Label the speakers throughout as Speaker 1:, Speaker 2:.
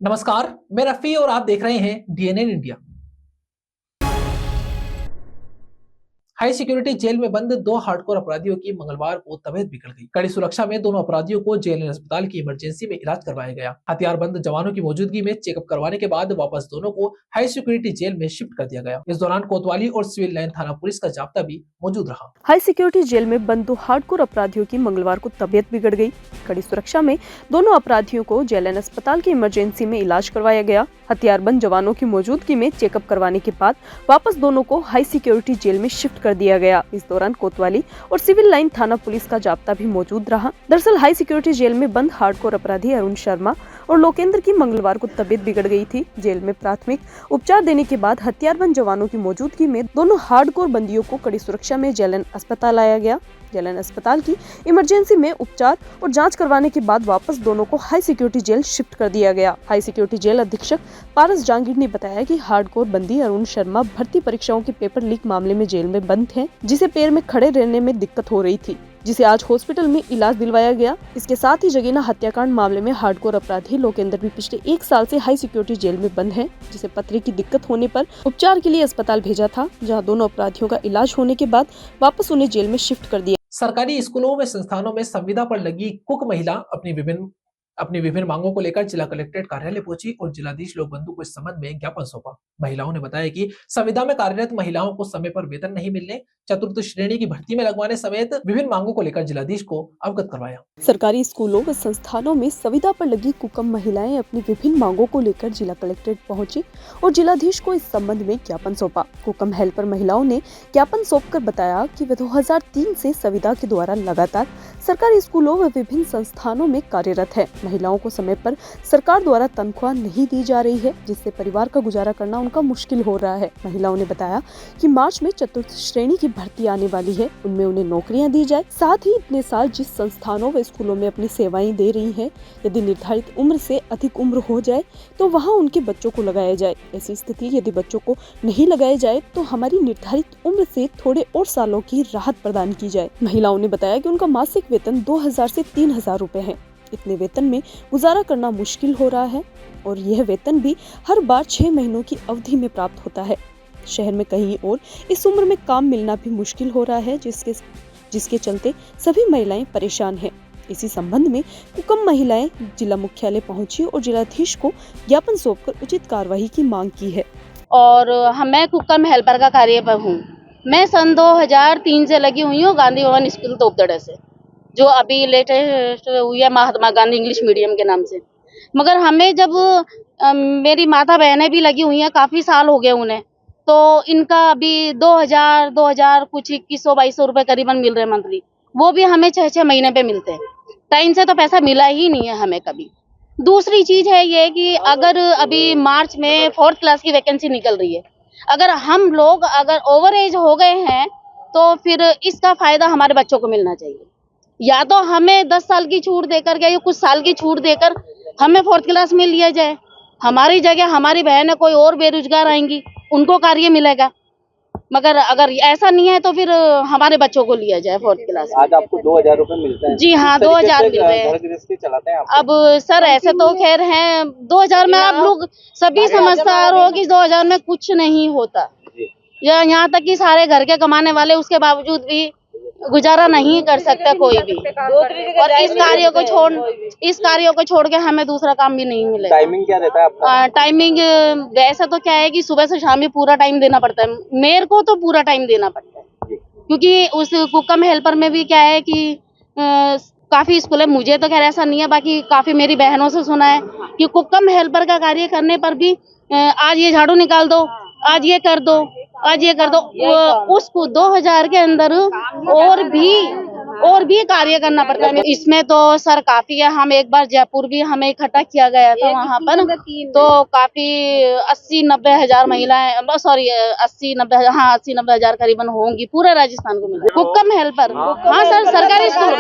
Speaker 1: नमस्कार, मैं रफी और आप देख रहे हैं DNN India. High security jail में बंद दो हार्डकोर अपराधियों की मंगलवार को तबीयत बिगड़ गई। कड़ी सुरक्षा में दोनों अपराधियों को जेल अस्पताल की इमरजेंसी में इलाज करवाया गया। हथियारबंद जवानों की मौजूदगी में चेकअप करवाने के बाद वापस दोनों को हाई सिक्योरिटी जेल में शिफ्ट कर दिया गया। इस दौरान कोतवाली और सिविल लाइन थाना पुलिस का जाब्ता भी मौजूद रहा।
Speaker 2: हाई सिक्योरिटी जेल में बंद दो हार्डकोर अपराधियों की मंगलवार को तबीयत बिगड़ गई। कड़ी सुरक्षा में दोनों अपराधियों को जेल अस्पताल की इमरजेंसी में इलाज करवाया गया। हथियारबंद जवानों की मौजूदगी में चेकअप करवाने के बाद वापस दोनों को हाई सिक्योरिटी जेल में शिफ्ट कर दिया गया। इस दौरान कोतवाली और सिविल लाइन थाना पुलिस का जाब्ता भी मौजूद रहा। दरअसल हाई सिक्योरिटी जेल में बंद हार्डकोर अपराधी अरुण शर्मा और लोकेंद्र की मंगलवार को तबीयत बिगड़ गई थी। जेल में प्राथमिक उपचार देने के बाद हथियारबंद जवानों की मौजूदगी में दोनों हार्डकोर बंदियों को कड़ी सुरक्षा में जेलन अस्पताल लाया गया। जेलन अस्पताल की इमरजेंसी में उपचार और जांच करवाने के बाद वापस दोनों को हाई सिक्योरिटी जेल शिफ्ट कर दिया गया। हाई सिक्योरिटी जेल अधीक्षक पारस जहांगीर ने बताया कि हार्डकोर बंदी अरुण शर्मा भर्ती परीक्षाओं के पेपर लीक मामले में जेल में बंद है, जिसे पैर में खड़े रहने में दिक्कत हो रही थी, जिसे आज हॉस्पिटल में इलाज दिलवाया गया। इसके साथ ही जगीना हत्याकांड मामले में हार्डकोर अपराधी लोकेंद्र भी पिछले 1 साल से हाई सिक्योरिटी जेल में बंद है, जिसे पथरी की दिक्कत होने पर उपचार के लिए अस्पताल भेजा था, जहां दोनों अपराधियों का इलाज होने के बाद वापस उन्हें जेल में शिफ्ट कर दिया।
Speaker 1: सरकारी स्कूलों व संस्थानों में संविदा पर लगी कुक महिला अपनी विभिन्न मांगों को लेकर जिला कलेक्ट्रेट कार्यालय पहुंची और जिलाधीश लोकबंधु को इस संबंध में ज्ञापन सौंपा। महिलाओं ने बताया कि संविदा में कार्यरत महिलाओं को समय पर वेतन नहीं मिलने, चतुर्थ श्रेणी की भर्ती में लगवाने समेत विभिन्न मांगों को लेकर जिलाधीश को अवगत करवाया।
Speaker 2: सरकारी स्कूलों व संस्थानों में संविदा पर लगी कुकम महिलाएं अपनी विभिन्न मांगों को लेकर जिला कलेक्ट्रेट पहुंची और जिलाधीश को इस संबंध में ज्ञापन सौंपा। कुकम हेल्पर महिलाओं ने ज्ञापन सौंपकर बताया कि वे 2003 से संविदा के द्वारा लगातार सरकारी स्कूलों व विभिन्न संस्थानों में कार्यरत है। महिलाओं को समय पर सरकार द्वारा तनख्वाह नहीं दी जा रही है, जिससे परिवार का गुजारा करना उनका मुश्किल हो रहा है। महिलाओं ने बताया कि मार्च में चतुर्थ श्रेणी की भर्ती आने वाली है, उनमें उन्हें नौकरियां दी जाए। साथ ही इतने साल जिस संस्थानों व स्कूलों में अपनी सेवाएं दे रही हैं, यदि निर्धारित उम्र से अधिक उम्र हो जाए तो वहां उनके बच्चों को लगाया जाए। ऐसी स्थिति यदि बच्चों को नहीं लगाया जाए तो हमारी निर्धारित उम्र से थोड़े और सालों की राहत प्रदान की जाए। महिलाओं ने बताया कि उनका मासिक वेतन 2000 से 3000 रुपए है। इतने वेतन में गुजारा करना मुश्किल हो रहा है और यह वेतन भी हर बार 6 महीनों की अवधि में प्राप्त होता है। शहर में कहीं और इस उम्र में काम मिलना भी मुश्किल हो रहा है, जिसके चलते सभी महिलाएं परेशान हैं। इसी संबंध में कुकम महिलाएं जिला मुख्यालय पहुंची और जिलाधीश को ज्ञापन सौंपकर उचित कार्रवाई की मांग की है।
Speaker 3: और मैं कुकम हेल्पर का कार्य पर हूँ। मैं सन 2003 से लगी हुई हूँ गांधी भवन स्कूल तोपदड़े से, जो अभी लेटेस्ट हुई है महात्मा गांधी इंग्लिश मीडियम के नाम से। मगर हमें जब मेरी माता बहनें भी लगी हुई हैं, काफ़ी साल हो गए उन्हें, तो इनका अभी 2000 कुछ 2100-2200 रुपये करीबन मिल रहे हैं मंथली। वो भी हमें 6-6 महीने पे मिलते हैं। टाइम से तो पैसा मिला ही नहीं है हमें कभी। दूसरी चीज़ है ये कि अगर अभी मार्च में 4th क्लास की वैकेंसी निकल रही है, अगर हम लोग अगर ओवर एज हो गए हैं तो फिर इसका फ़ायदा हमारे बच्चों को मिलना चाहिए। या तो हमें 10 साल की छूट देकर या कुछ साल की छूट देकर हमें 4th क्लास में लिया जाए। हमारी जगह हमारी बहनें कोई और बेरोजगार आएंगी, उनको कार्य मिलेगा। मगर अगर ऐसा नहीं है तो फिर हमारे बच्चों को लिया जाए 4th क्लास में।
Speaker 4: आज आपको 2000 रुपए मिलते हैं?
Speaker 3: जी हाँ, 2000 मिल रहे हैं।
Speaker 4: घर गृहस्थी चलाते हैं आप?
Speaker 3: अब सर ऐसे तो खैर हैं, 2000 में आप लोग सभी समझदार हो कि 2000 में कुछ नहीं होता। या यहाँ तक कि सारे घर के कमाने वाले उसके बावजूद भी गुजारा नहीं कर सकता कोई भी। और इस कार्यों को छोड़ के हमें दूसरा काम भी नहीं मिलेगा।
Speaker 4: टाइमिंग क्या रहता है आपका?
Speaker 3: टाइमिंग वैसा तो क्या है कि सुबह से शाम ही पूरा टाइम देना पड़ता है। मेरे को तो पूरा टाइम देना पड़ता है, क्योंकि उस कुकम हेल्पर में भी क्या है कि काफ़ी स्कूल है, मुझे तो खैर ऐसा नहीं है, बाकी काफ़ी मेरी बहनों से सुना है कि कुकम हेल्पर का कार्य करने पर भी आज ये झाड़ू निकाल दो, आज ये कर दो, आज ये कर दो। उसको 2000 के अंदर और भी कार्य करना पड़ता है। इसमें तो सर काफी है। हम एक बार जयपुर भी हमें इकट्ठा किया गया था, वहाँ पर तो काफी 80-90 हजार महिलाएं, सॉरी 80-90 हजार करीबन होंगी, पूरे राजस्थान को मिला कुकम हेल्पर। हाँ सर, सरकारी स्कूल,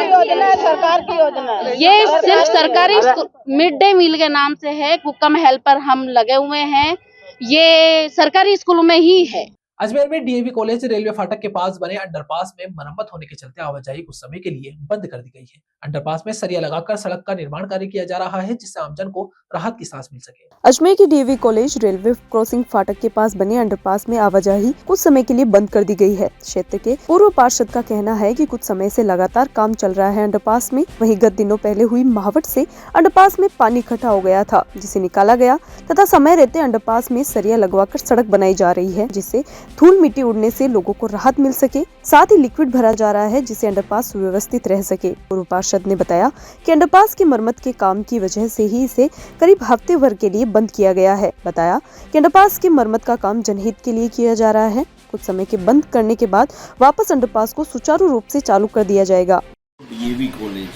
Speaker 3: सरकार की योजना, ये सिर्फ सरकारी स्कूल मिड डे मील के नाम से है। कुकम हेल्पर हम लगे हुए हैं, ये सरकारी स्कूलों में ही है।
Speaker 1: अजमेर में डीएवी कॉलेज रेलवे फाटक के पास बने अंडरपास में मरम्मत होने के चलते आवाजाही कुछ समय के लिए बंद कर दी गई है। अंडरपास में सरिया लगाकर सड़क का निर्माण कार्य किया जा रहा है, जिससे आमजन को राहत की सांस मिल सके।
Speaker 2: अजमेर के डीएवी कॉलेज रेलवे क्रॉसिंग फाटक के पास बने अंडरपास में आवाजाही कुछ समय के लिए बंद कर दी गई है। क्षेत्र के पूर्व पार्षद का कहना है कि कुछ समय से लगातार काम चल रहा है अंडरपास में। वहीं गत दिनों पहले हुई महावट से अंडरपास में पानी इकट्ठा हो गया था, जिसे निकाला गया तथा समय रहते अंडरपास में सरिया लगवाकर सड़क बनाई जा रही है, जिससे धूल मिट्टी उड़ने से लोगों को राहत मिल सके। साथ ही लिक्विड भरा जा रहा है, जिससे अंडरपास सुव्यवस्थित रह सके। पूर्व पार्षद ने बताया कि अंडरपास की मरम्मत के काम की वजह से ही इसे करीब हफ्ते भर के लिए बंद किया गया है। बताया कि अंडरपास की मरम्मत का काम जनहित के लिए किया जा रहा है। कुछ समय के बंद करने के बाद वापस अंडरपास को सुचारू रूप से चालू कर दिया जाएगा।
Speaker 5: डीएवी कॉलेज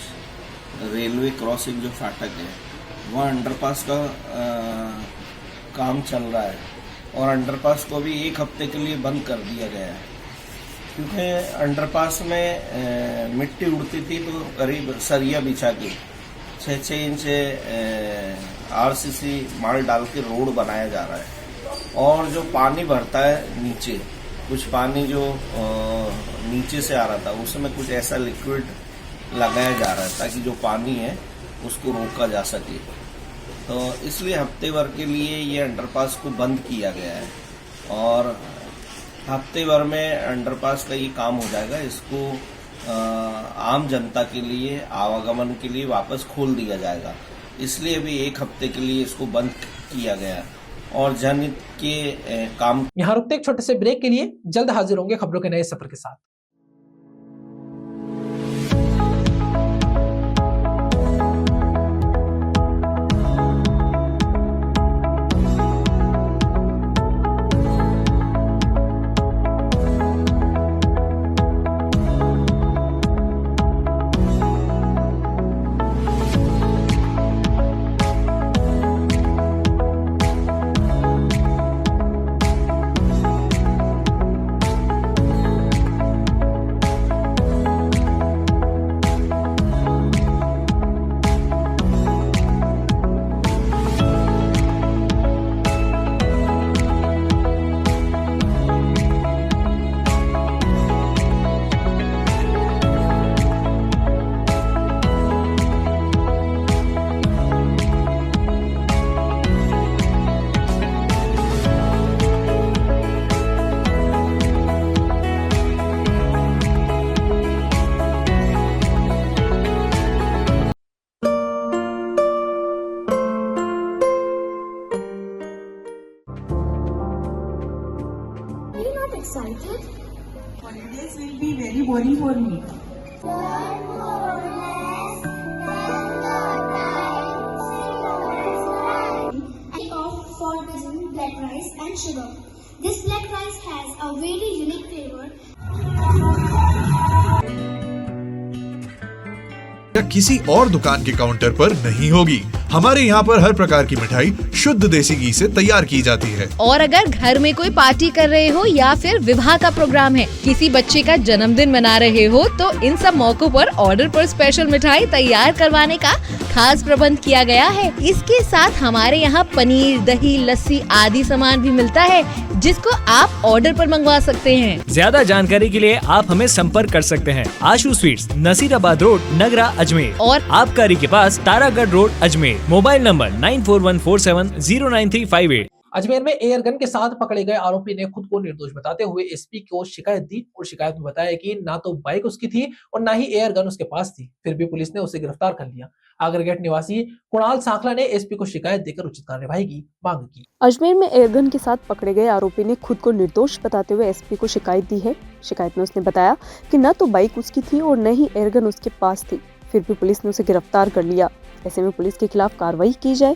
Speaker 5: रेलवे क्रॉसिंग जो फाटक है वहाँ अंडरपास का काम चल रहा है और अंडरपास को भी एक हफ्ते के लिए बंद कर दिया गया है, क्योंकि अंडरपास में मिट्टी उड़ती थी तो करीब सरिया बिछा के 6-6 इंच आरसीसी माल डाल के रोड बनाया जा रहा है। और जो पानी भरता है नीचे, कुछ पानी जो नीचे से आ रहा था उसमें कुछ ऐसा लिक्विड लगाया जा रहा है ताकि जो पानी है उसको रोका जा सके। तो इसलिए हफ्ते भर के लिए ये अंडरपास को बंद किया गया है और हफ्ते भर में अंडरपास का ये काम हो जाएगा। इसको आम जनता के लिए आवागमन के लिए वापस खोल दिया जाएगा। इसलिए अभी एक हफ्ते के लिए इसको बंद किया गया और जनहित के काम।
Speaker 1: यहाँ रुकते एक छोटे से ब्रेक के लिए, जल्द हाजिर होंगे खबरों के नए सफर के साथ।
Speaker 6: Excited? Holidays will be very boring for me.
Speaker 7: For using black rice and sugar. This black rice has a very unique flavor.
Speaker 8: या किसी और दुकान के काउंटर पर नहीं होगी। हमारे यहाँ पर हर प्रकार की मिठाई शुद्ध देसी घी से तैयार की जाती है।
Speaker 9: और अगर घर में कोई पार्टी कर रहे हो या फिर विवाह का प्रोग्राम है, किसी बच्चे का जन्मदिन मना रहे हो, तो इन सब मौकों पर ऑर्डर पर स्पेशल मिठाई तैयार करवाने का खास प्रबंध किया गया है। इसके साथ हमारे यहाँ पनीर, दही, लस्सी आदि सामान भी मिलता है, जिसको आप ऑर्डर पर मंगवा सकते हैं।
Speaker 10: ज्यादा जानकारी के लिए आप हमें संपर्क कर सकते हैं। आशु स्वीट्स, नसीराबाद रोड, नगरा, अजमेर और आबकारी के पास Taragarh road, Ajmer. Mobile number 9414709358।
Speaker 1: Ajmer में एयर गन के साथ पकड़े गए आरोपी ने खुद को निर्दोष बताते हुए एसपी को शिकायत दी और शिकायत में बताया कि ना तो बाइक उसकी थी और ना ही एयर गन उसके पास थी। फिर भी पुलिस ने उसे गिरफ्तार कर लिया। आगरगेट निवासी कुणाल सांखला ने एसपी को शिकायत देकर उचित कार्यवाही की मांग की।
Speaker 2: अजमेर में एयरगन के साथ पकड़े गए आरोपी ने खुद को निर्दोष बताते हुए एसपी को शिकायत दी है। शिकायत में उसने बताया कि न तो बाइक उसकी थी और न ही एयरगन उसके पास थी। फिर भी पुलिस ने उसे गिरफ्तार कर लिया। ऐसे में पुलिस के खिलाफ कार्रवाई की जाए।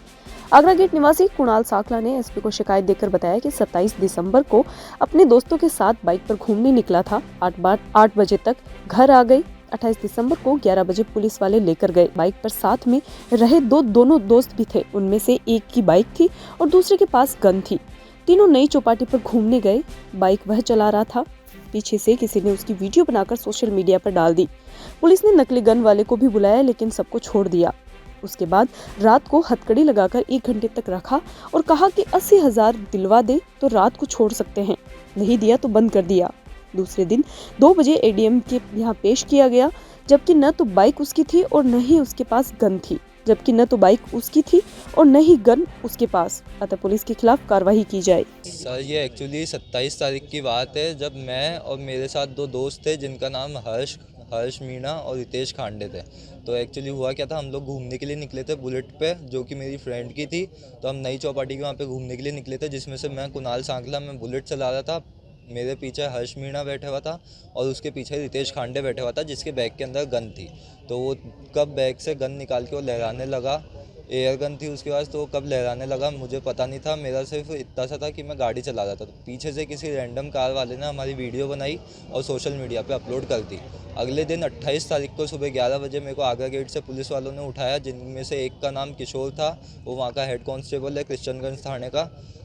Speaker 2: आगरा गेट निवासी कुणाल सांखला ने एसपी को शिकायत देकर बताया कि 27 दिसंबर को अपने दोस्तों के साथ बाइक पर घूमने निकला था। 8 बजे तक घर आ गई। 28 दिसंबर को 11 बजे पुलिस वाले लेकर गए। बाइक पर साथ में रहे दोनों दोस्त भी थे। उनमें से एक की बाइक थी और दूसरे के पास गन थी। तीनों नई चौपाटी पर घूमने गए। बाइक वह चला रहा था। पीछे से किसी ने उसकी वीडियो बनाकर सोशल मीडिया पर डाल दी। पुलिस ने नकली गन वाले को भी बुलाया, लेकिन सबको छोड़ दिया। उसके बाद रात को हथकड़ी लगाकर 1 घंटे तक रखा और कहा कि 80,000 दिलवा दे तो रात को छोड़ सकते हैं, नहीं दिया तो बंद कर दिया। दूसरे दिन 2 बजे एडीएम के यहाँ पेश किया गया, जबकि न तो बाइक उसकी थी और न ही उसके पास गन थी, जबकि न तो बाइक उसकी थी और न ही गन उसके पास। अतः पुलिस के खिलाफ कार्रवाई की जाए।
Speaker 11: सर ये एक्चुअली 27 तारीख की बात है, जब मैं और मेरे साथ 2 दोस्त थे जिनका नाम हर्ष मीणा और रितेश खांडे थे। तो एक्चुअली हुआ क्या था, हम लोग घूमने के लिए निकले थे बुलेट पे, जो कि मेरी फ्रेंड की थी। तो हम नई चौपाटी के वहाँ पे घूमने के लिए निकले थे, जिसमें से मैं कुणाल सांकला मैं बुलेट चला रहा था, मेरे पीछे हर्ष मीणा बैठा हुआ था और उसके पीछे रितेश खांडे बैठा हुआ था, जिसके बैग के अंदर गन थी। तो वो कब बैग से गन निकाल के वो लहराने लगा, एयर गन थी उसके पास, तो वो कब लहराने लगा मुझे पता नहीं था। मेरा सिर्फ इतना सा था कि मैं गाड़ी चला रहा था। तो पीछे से किसी रैंडम कार वाले ने हमारी वीडियो बनाई और सोशल मीडिया पे अपलोड कर दी। अगले दिन 28 तारीख को सुबह 11 बजे मेरे को आगरा गेट से पुलिस वालों ने उठाया, जिनमें से एक का नाम किशोर था, वो वहाँ का हेड कांस्टेबल है क्रिश्चियनगंज थाने का।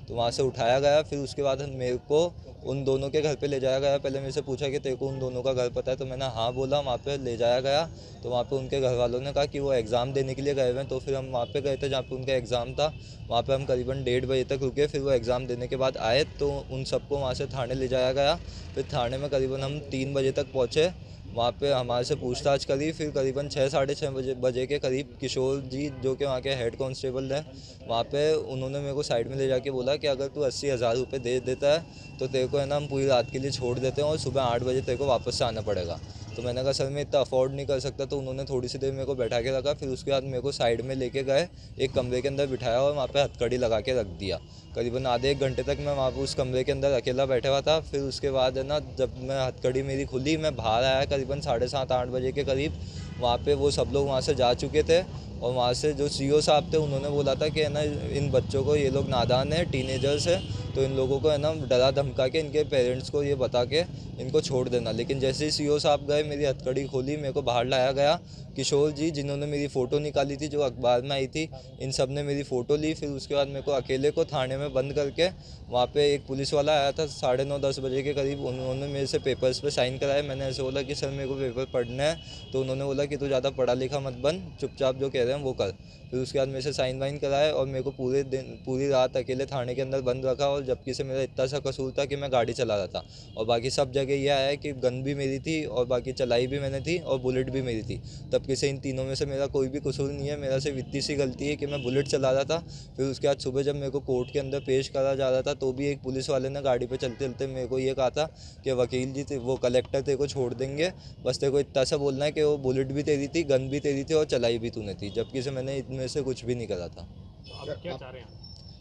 Speaker 11: तो वहाँ से उठाया गया, फिर उसके बाद मेरे को उन दोनों के घर पे ले जाया गया। पहले मेरे से पूछा कि तेरे को उन दोनों का घर पता है, तो मैंने हाँ बोला। वहाँ पे ले जाया गया तो वहाँ पे उनके घर वालों ने कहा कि वो एग्ज़ाम देने के लिए गए हुए हैं। तो फिर हम वहाँ पे गए थे जहाँ पे उनका एग्ज़ाम था। वहाँ पे हम करीबन 1:30 बजे तक रुके, फिर वो एग्ज़ाम देने के बाद आए तो उन सबको वहाँ से थाने ले जाया गया। फिर थाने में करीबन हम 3 बजे तक पहुँचे। वहाँ पे हमारे से पूछताछ करी। फिर करीबन 6 साढ़े 6 बजे के करीब किशोर जी, जो कि वहाँ के हेड कांस्टेबल हैं, वहाँ पे उन्होंने मेरे को साइड में ले जाके बोला कि अगर तू 80,000 रुपये दे देता है तो तेरे को है ना हम पूरी रात के लिए छोड़ देते हैं और सुबह 8 बजे तेरे को वापस से आना पड़ेगा। तो मैंने कहा सर मैं इतना अफोर्ड नहीं कर सकता। तो उन्होंने थोड़ी सी देर मेरे को बैठा के रखा, फिर उसके बाद मेरे को साइड में लेके गए, एक कमरे के अंदर बिठाया और वहाँ पे हथकड़ी लगा के रख दिया। करीबन आधे 1 घंटे तक मैं वहाँ पर उस कमरे के अंदर अकेला बैठा हुआ था। फिर उसके बाद है ना, जब मैं हथकड़ी मेरी खुली, मैं बाहर आया करीबन 7:30-8 बजे के करीब। वहाँ पे वो सब लोग वहाँ से जा चुके थे और वहाँ से जो सीओ साहब थे उन्होंने बोला था कि है ना इन बच्चों को, ये लोग नादान है, टीनेजर्स है, तो इन लोगों को है ना डरा धमका के इनके पेरेंट्स को ये बता के इनको छोड़ देना। लेकिन जैसे ही सीओ साहब गए, मेरी हथकड़ी खोली, मेरे को बाहर लाया गया। किशोर जी जिन्होंने मेरी फ़ोटो निकाली थी, जो अखबार में आई थी, इन सब ने मेरी फ़ोटो ली। फिर उसके बाद मेरे को अकेले को थाने में बंद करके वहाँ पे एक पुलिस वाला आया था 9:30-10 बजे के करीब। उन्होंने मेरे से पेपर्स पे साइन कराए। मैंने ऐसे बोला कि सर मेरे को पेपर पढ़ना है। तो उन्होंने बोला कि तू ज़्यादा पढ़ा लिखा मत बन, चुपचाप जो कह रहे हैं वो कर। फिर उसके बाद मेरे से साइन वाइन कराए और मेरे को पूरी रात अकेले थाने के अंदर बंद रखा। और जबकि से मेरा इतना सा कसूर था कि मैं गाड़ी चला रहा था, और बाकी सब जगह यह आया कि गन भी मेरी थी और बाकी चलाई भी मैंने थी और बुलेट भी मेरी थी। तब से इन तीनों में से मेरा कोई भी कसूर नहीं है। मेरा सिर्फ इतनी सी गलती है कि मैं बुलेट चला रहा था। फिर उसके बाद सुबह जब मेरे को कोर्ट के अंदर पेश करा जा रहा था, तो भी एक पुलिस वाले ने गाड़ी पे चलते चलते मेरे को ये कहा था कि वकील जी वो कलेक्टर तेरे को छोड़ देंगे, बस तेरे को इतना सा बोलना है कि वो बुलेट भी तेरी थी, गन भी तेरी थी और चलाई भी तूने थी। जबकि से मैंने इनमें से कुछ भी नहीं करा था।
Speaker 12: क्या चाह रहे हैं?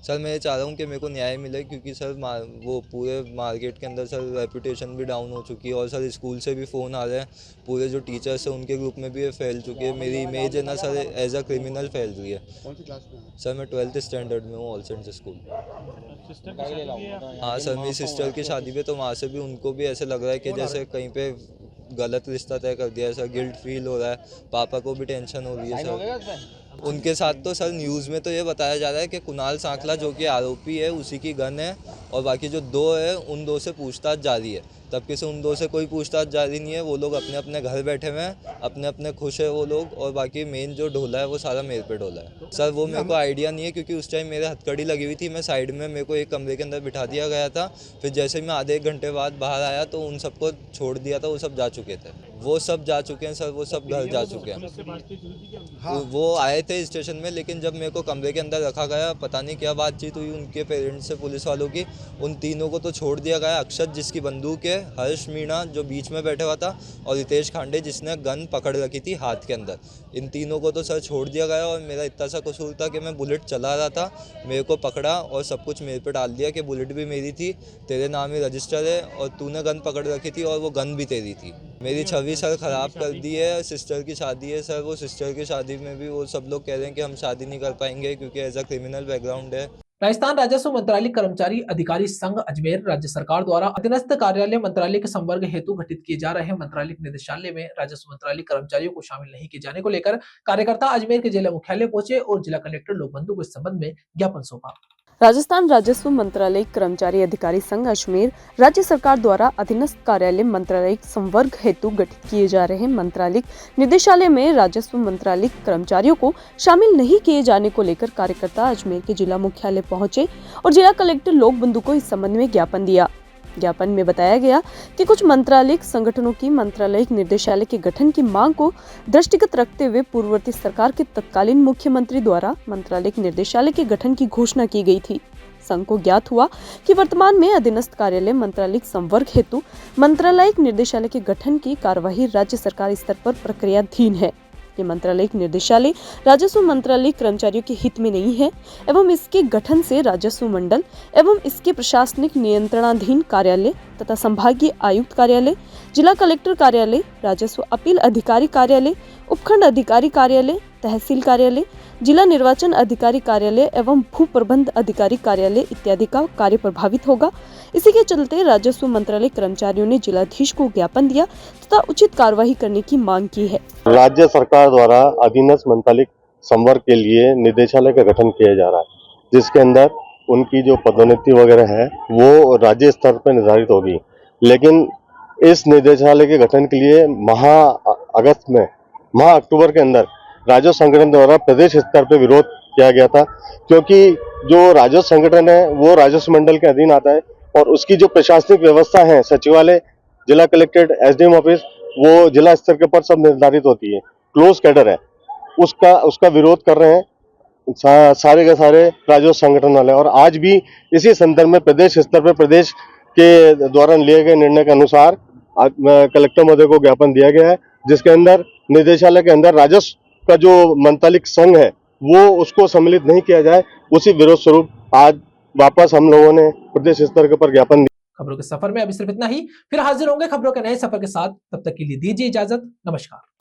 Speaker 11: सर मैं ये चाह रहा हूँ कि मेरे को न्याय मिले, क्योंकि सर वो पूरे मार्केट के अंदर सर रेपुटेशन भी डाउन हो चुकी है और सर स्कूल से भी फ़ोन आ रहे हैं, पूरे जो टीचर्स हैं उनके ग्रुप में भी ये फैल चुकी है। मेरी इमेज है ना सर एज अ क्रिमिनल फैल रही है।
Speaker 12: कौन सी क्लास में?
Speaker 11: सर मैं 12th स्टैंडर्ड में हूँ, ऑल सेंट्स स्कूल।
Speaker 12: सिस्टर की शादी भी है?
Speaker 11: हाँ सर मेरी सिस्टर की शादी पे, तो वहाँ से भी उनको भी ऐसे लग रहा है कि जैसे कहीं पे गलत रिश्ता तय कर दिया है सर। गिल्ट फील हो रहा है, पापा को भी टेंशन हो रही है सर। उनके साथ तो सर न्यूज़ में तो ये बताया जा रहा है कि कुणाल सांकला जो कि आरोपी है उसी की गन है, और बाकी जो 2 है उन 2 से पूछताछ जारी है। तब से उन 2 से कोई पूछताछ जारी नहीं है। वो लोग अपने अपने घर बैठे हुए हैं, अपने अपने खुश है वो लोग, और बाकी मेन जो ढोला है वो सारा मेरे पे ढोला है। सर वो मेरे को आइडिया नहीं है, क्योंकि उस टाइम मेरे हथकड़ी लगी हुई थी। मैं साइड में, मेरे को एक कमरे के अंदर बिठा दिया गया था। फिर जैसे ही मैं आधे 1 घंटे बाद बाहर आया तो उन सबको छोड़ दिया था। वो सब जा चुके थे, वो सब जा चुके हैं सर, वो सब घर जा चुके हैं। वो आए थे स्टेशन में, लेकिन जब मेरे को कमरे के अंदर रखा गया, पता नहीं क्या बातचीत हुई उनके पेरेंट्स से, पुलिस वालों की। उन तीनों को तो छोड़ दिया गया। अक्षत जिसकी बंदूक है, हर्ष मीणा जो बीच में बैठा हुआ था, और रितेश खांडे जिसने गन पकड़ रखी थी हाथ के अंदर, इन तीनों को तो सर छोड़ दिया गया। और मेरा इतना सा कसूर था कि मैं बुलेट चला रहा था, मेरे को पकड़ा और सब कुछ मेरे पे डाल दिया कि बुलेट भी मेरी थी, तेरे नाम ही रजिस्टर है, और तूने गन पकड़ रखी थी और वो गन भी तेरी थी। मेरी छवि सर ख़राब कर दी है। सिस्टर की शादी है सर, वो सिस्टर की शादी में भी वो सब लोग कह रहे हैं कि हम शादी नहीं कर पाएंगे क्योंकि एज अ क्रिमिनल बैकग्राउंड है।
Speaker 1: राजस्थान राजस्व मंत्रालय कर्मचारी अधिकारी संघ अजमेर राज्य सरकार द्वारा अधीनस्थ कार्यालय मंत्रालय के संवर्ग हेतु गठित किए जा रहे मंत्रालय निदेशालय में राजस्व मंत्रालय कर्मचारियों को शामिल नहीं किए जाने को लेकर कार्यकर्ता अजमेर के जिला मुख्यालय पहुंचे और जिला कलेक्टर लोकबंधु को इस संबंध में ज्ञापन सौंपा।
Speaker 2: राजस्थान राजस्व मंत्रालय कर्मचारी अधिकारी संघ अजमेर राज्य सरकार द्वारा अधीनस्थ कार्यालय मंत्रालय संवर्ग हेतु गठित किए जा रहे मंत्रालय निदेशालय में राजस्व मंत्रालय कर्मचारियों को शामिल नहीं किए जाने को लेकर कार्यकर्ता अजमेर के जिला मुख्यालय पहुंचे और जिला कलेक्टर लोकबंधु को इस संबंध में ज्ञापन दिया। ज्ञापन में बताया गया कि कुछ मंत्रालयिक संगठनों की मंत्रालयिक निर्देशालय के गठन की मांग को दृष्टिगत रखते हुए पूर्ववर्ती सरकार के तत्कालीन मुख्यमंत्री द्वारा मंत्रालयिक निर्देशालय के गठन की घोषणा की गई थी। संघ को ज्ञात हुआ कि वर्तमान में अधीनस्थ कार्यालय मंत्रालयिक संवर्ग हेतु मंत्रालयिक निर्देशालय के गठन की कार्यवाही राज्य सरकार स्तर पर प्रक्रियाधीन है। ये मंत्रालयिक निर्देशालय राजस्व मंत्रालय कर्मचारियों के हित में नहीं है एवं इसके गठन से राजस्व मंडल एवं इसके प्रशासनिक नियंत्रणाधीन कार्यालय तथा संभागीय आयुक्त कार्यालय, जिला कलेक्टर कार्यालय, राजस्व अपील अधिकारी कार्यालय, उपखंड अधिकारी कार्यालय, तहसील कार्यालय, जिला निर्वाचन अधिकारी कार्यालय एवं भू प्रबंध अधिकारी कार्यालय इत्यादि का कार्य प्रभावित होगा। इसी के चलते राजस्व मंत्रालय कर्मचारियों ने जिलाधीश को ज्ञापन दिया तथा उचित कार्रवाई करने की मांग की है।
Speaker 13: राज्य सरकार द्वारा अधीनस्थ मंत्रालय संवर्ग के लिए निदेशालय का गठन किया जा रहा है, जिसके अंदर उनकी जो पदोन्नति वगैरह है वो राज्य स्तर पर निर्धारित होगी। लेकिन इस निदेशालय के गठन के लिए माह अक्टूबर के अंदर राजस्व संगठन द्वारा प्रदेश स्तर पर विरोध किया गया था, क्योंकि जो राजस्व संगठन है वो राजस्व मंडल के अधीन आता है और उसकी जो प्रशासनिक व्यवस्था है, सचिवालय, जिला कलेक्ट्रेट, एसडीएम ऑफिस, वो जिला स्तर के पर सब निर्धारित होती है, क्लोज कैडर है। उसका विरोध कर रहे हैं सारे के सारे राजस्व संगठन वाले। और आज भी इसी संदर्भ में प्रदेश स्तर पर प्रदेश के द्वारा लिए गए निर्णय के अनुसार कलेक्टर महोदय को ज्ञापन दिया गया है, जिसके अंदर निदेशालय के अंदर राजस्व का जो मंत्रालयिक संघ है वो उसको सम्मिलित नहीं किया जाए, उसी विरोध स्वरूप आज वापस हम लोगों ने प्रदेश स्तर के पर ज्ञापन दिया।
Speaker 1: खबरों के सफर में अभी सिर्फ इतना ही, फिर हाजिर होंगे खबरों के नए सफर के साथ। तब तक के लिए दीजिए इजाजत। नमस्कार।